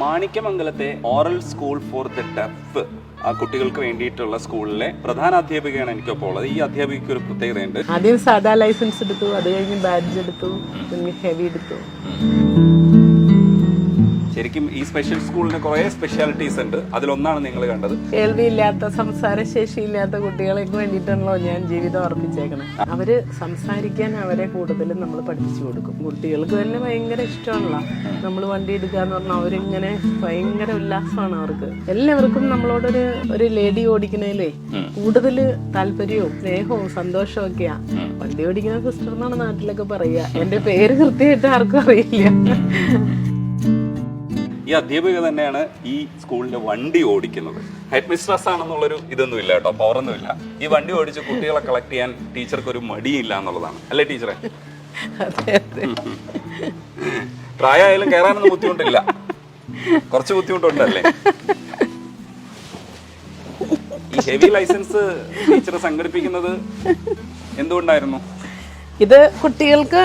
മാണിക്യമംഗലത്തെ oral school for the deaf ആ കുട്ടികൾക്ക് വേണ്ടിയിട്ടുള്ള സ്കൂളിലെ പ്രധാന അധ്യാപികയാണ് എനിക്കൊപ്പം ഉള്ളത്. ഈ അധ്യാപികയ്ക്ക് ഒരു പ്രത്യേകതയുണ്ട്. ആദ്യം സാധാ ലൈസൻസ് എടുത്തു, അത് കഴിഞ്ഞ് ബാഡ്ജ് എടുത്തു, പിന്നെ ഹെവി എടുത്തു. ശരിക്കും ഈ സ്പെഷ്യൽ സ്കൂളിന് കുറെ സ്പെഷ്യാലിറ്റീസ് ഉണ്ട്. അതിലൊന്നാണ് നിങ്ങൾ കണ്ടത്. കേൾവിയില്ലാത്ത, സംസാരശേഷിയില്ലാത്ത കുട്ടികളെക്ക് വേണ്ടിയിട്ടാണല്ലോ ഞാൻ ജീവിതം അർപ്പിച്ചേക്കണം. അവര് സംസാരിക്കാൻ അവരെ കൂടുതലും നമ്മൾ പഠിപ്പിച്ചു കൊടുക്കും. കുട്ടികൾക്ക് തന്നെ ഭയങ്കര ഇഷ്ടമാണല്ലോ നമ്മൾ വണ്ടി എടുക്കാന്ന് പറഞ്ഞാൽ. അവരിങ്ങനെ ഭയങ്കര ഉല്ലാസമാണ് അവർക്ക്. എല്ലാവർക്കും നമ്മളോടൊരു ലേഡി ഓടിക്കുന്നതിലേ കൂടുതൽ താല്പര്യവും സ്നേഹവും സന്തോഷവും ഒക്കെയാ. വണ്ടി ഓടിക്കുന്ന സിസ്റ്റർ എന്നാണ് നാട്ടിലൊക്കെ പറയുക. എന്റെ പേര് കൃത്യമായിട്ട് ആർക്കും അറിയില്ല. ഈ അധ്യാപിക തന്നെയാണ് ഈ സ്കൂളിന്റെ വണ്ടി ഓടിക്കുന്നത്. ഹെഡ് മിസ്ട്രസ് ആണെന്നുള്ളൊരു ഇതൊന്നും ഇല്ല കേട്ടോ, പവറൊന്നും ഇല്ല. ഈ വണ്ടി ഓടിച്ച് കുട്ടികളെ കളക്ട് ചെയ്യാൻ ടീച്ചർക്ക് ഒരു മടിയില്ല എന്നുള്ളതാണ്. അല്ലേ ടീച്ചറെ? പ്രായമായാലും കയറാനൊന്നും ബുദ്ധിമുട്ടില്ല. കുറച്ച് ബുദ്ധിമുട്ടുണ്ടല്ലേ? ഈ ഹെവി ലൈസൻസ് ടീച്ചർ സംഘടിപ്പിക്കുന്നത് എന്തുകൊണ്ടായിരുന്നു? ഇത് കുട്ടികൾക്ക്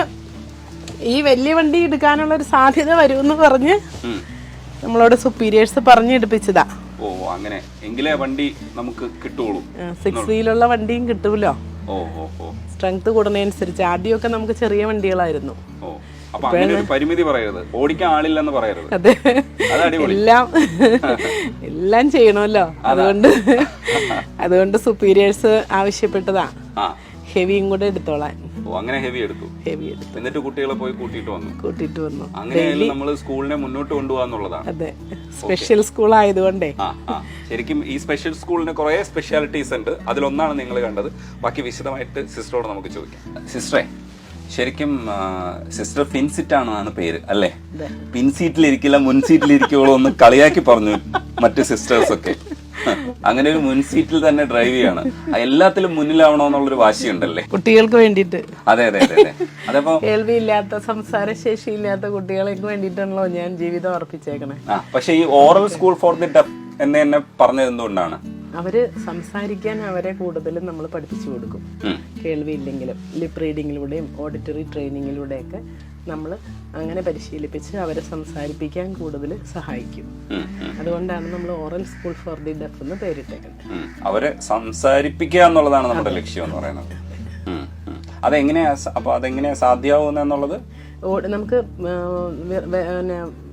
ഈ വലിയ വണ്ടി എടുക്കാനുള്ള ഒരു സാധ്യത വരുമെന്ന് പറഞ്ഞ് നമ്മളോട് സുപ്പീരിയേഴ്സ് പറഞ്ഞെടുപ്പിച്ചതാ. ഓ, അങ്ങനെ എങ്കിലേ വണ്ടി നമുക്ക് കിട്ടുള്ളൂ. 6 വീലുള്ള വണ്ടിയും കിട്ടൂലോ. ഓ ഓ ഓ, സ്ട്രെങ്ത് കൂടുന്നതനുസരിച്ച്. ആദ്യമൊക്കെ നമുക്ക് ചെറിയ വണ്ടികളായിരുന്നു. ഓ, അപ്പൊ അങ്ങനെ ഒരു പരിമിതി പറയരുത്, ഓടിക്കാൻ ആളില്ലെന്ന് പറയരുത്. അതെ, എല്ലാം ചെയ്യണമല്ലോ. അതുകൊണ്ട് സുപ്പീരിയേഴ്സ് ആവശ്യപ്പെട്ടതാ ഹെവിയും കൂടെ എടുത്തോളാൻ. അങ്ങനെ ഹെവി എടുത്തു. എന്നിട്ട് കുട്ടികളെ പോയി കൂട്ടിയിട്ട് വന്നു. അങ്ങനെയായാലും നമ്മൾ സ്കൂളിനെ മുന്നോട്ട് കൊണ്ടുപോകാന്നുള്ളതാണ്. അതെ, സ്പെഷ്യൽ സ്കൂൾ ആയതുകൊണ്ടേ. ശരിക്കും ഈ സ്പെഷ്യൽ സ്കൂളിന് കുറെ സ്പെഷ്യാലിറ്റീസ് ഉണ്ട്. അതിലൊന്നാണ് നിങ്ങൾ കണ്ടത്. ബാക്കി വിശദമായിട്ട് സിസ്റ്ററോട് നമുക്ക് ചോദിക്കാം. സിസ്റ്ററെ, ശരിക്കും സിസ്റ്റർ പിൻസീറ്റ് ആണെന്നാണ് പേര് അല്ലേ? പിൻസീറ്റിലിരിക്കില്ല, മുൻസീറ്റിലിരിക്കുള്ളൂ എന്ന് കളിയാക്കി പറഞ്ഞു മറ്റു സിസ്റ്റേഴ്സ് ഒക്കെ. അങ്ങനെ ഒരു മുൻസീറ്റിൽ തന്നെ ഡ്രൈവ് ചെയ്യാണ്. എല്ലാത്തിലും മുന്നിലാവണോന്നുള്ളൊരു വാശിയുണ്ടല്ലേ കുട്ടികൾക്ക് വേണ്ടിട്ട്? അതെ അതെ അതെ അതെ. അതപ്പോ കേൾവിയില്ലാത്ത, സംസാരശേഷിയില്ലാത്ത കുട്ടികളെക്ക് വേണ്ടിയിട്ടാണല്ലോ ഞാൻ ജീവിതം അർപ്പിച്ചേക്കണേ. പക്ഷെ ഈ oral school for the deaf എന്ന് തന്നെ പറഞ്ഞത് എന്തുകൊണ്ടാണ്? അവര് സംസാരിക്കാൻ അവരെ കൂടുതലും നമ്മൾ പഠിപ്പിച്ചു കൊടുക്കും. കേൾവിയില്ലെങ്കിലും ലിപ് റീഡിങ്ങിലൂടെയും ഓഡിറ്ററി ട്രെയിനിങ്ങിലൂടെയൊക്കെ നമ്മൾ അങ്ങനെ പരിശീലിപ്പിച്ച് അവരെ സംസാരിപ്പിക്കാൻ കൂടുതൽ സഹായിക്കും. അതുകൊണ്ടാണ് നമ്മൾ oral school for the deaf എന്ന് പേരിട്ടേക്കുന്നത്. അവരെ സംസാരിപ്പിക്കുക എന്നുള്ളതാണ് നമ്മുടെ ലക്ഷ്യം എന്ന് പറയുന്നത്. അതെങ്ങനെയാ സാധ്യമാവുന്നത് എന്നുള്ളത് നമുക്ക്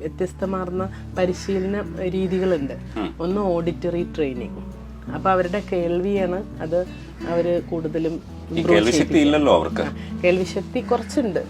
വ്യത്യസ്തമാർന്ന പരിശീലന രീതികളുണ്ട്. ഒന്ന് ഓഡിറ്ററി ട്രെയിനിങ്. അപ്പൊ അവരുടെ കേൾവിയാണ് അത് അവര് കൂടുതലും. കേൾവിശക്തി ഇല്ലല്ലോ അവർക്ക്. കേൾവിശക്തി കുറച്ചുണ്ട്.